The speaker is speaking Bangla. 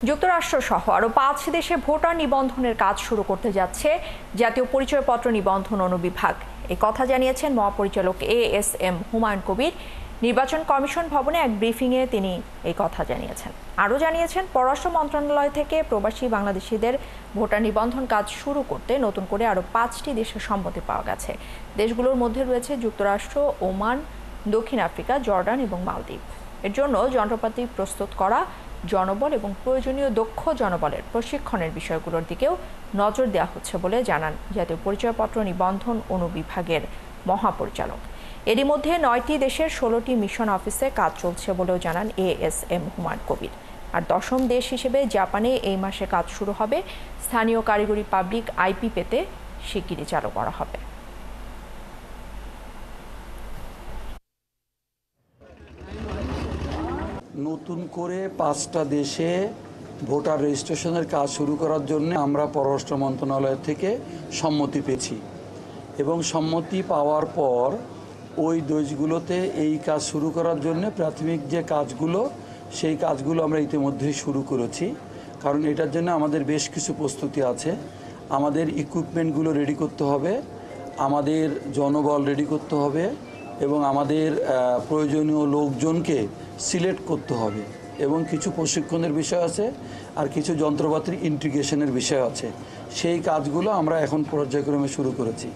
যুক্তরাষ্ট্র সহ আরও ৫ দেশে ভোটার নিবন্ধনের কাজ শুরু করতে যাচ্ছে জাতীয় পরিচয়পত্র নিবন্ধন অনুবিভাগ। এই কথা জানিয়েছেন মহাপরিচালক এএসএম হুমায়ুন কবির। নির্বাচন কমিশন ভবনে এক ব্রিফিংয়ে তিনি এই কথা জানিয়েছেন। আরও জানিয়েছেন, পররাষ্ট্র মন্ত্রণালয় থেকে প্রবাসী বাংলাদেশিদের ভোটার নিবন্ধন কাজ শুরু করতে নতুন করে আরও ৫টি দেশের সম্মতি পাওয়া গেছে। দেশগুলোর মধ্যে রয়েছে যুক্তরাষ্ট্র, ওমান, দক্ষিণ আফ্রিকা, জর্ডান এবং মালদ্বীপ। এর জন্য যন্ত্রপাতি প্রস্তুত করা, জনবল এবং প্রয়োজনীয় দক্ষ জনবলের প্রশিক্ষণের বিষয়গুলোর দিকেও নজর দেওয়া হচ্ছে বলে জানান জাতীয় পরিচয়পত্র নিবন্ধন অনুবিভাগের মহাপরিচালক। এরই মধ্যে ৯টি দেশের ১৬টি মিশন অফিসে কাজ চলছে বলেও জানান এএসএম হুমায়ুন কবির। আর ১০ম দেশ হিসেবে জাপানে এই মাসে কাজ শুরু হবে। স্থানীয় কারিগরি পাবলিক আইপি পেতে শিগগিরই চালু করা হবে। নতুন করে ৫টা দেশে ভোটার রেজিস্ট্রেশনের কাজ শুরু করার জন্য আমরা পররাষ্ট্র মন্ত্রণালয় থেকে সম্মতি পেয়েছি এবং সম্মতি পাওয়ার পর ওই দেশগুলোতে এই কাজ শুরু করার জন্য প্রাথমিক যে কাজগুলো সেই কাজগুলো আমরা ইতিমধ্যেই শুরু করেছি। কারণ এটার জন্য আমাদের বেশ কিছু প্রস্তুতি আছে। আমাদের ইকুইপমেন্টগুলো রেডি করতে হবে, আমাদের জনবল রেডি করতে হবে এবং আমাদের প্রয়োজনীয় লোকজনকে সিলেক্ট করতে হবে এবং কিছু প্রশিক্ষণের বিষয় আছে আর কিছু যন্ত্রপাতির ইন্টিগ্রেশনের বিষয় আছে। সেই কাজগুলো আমরা এখন পর্যায়ক্রমে শুরু করেছি।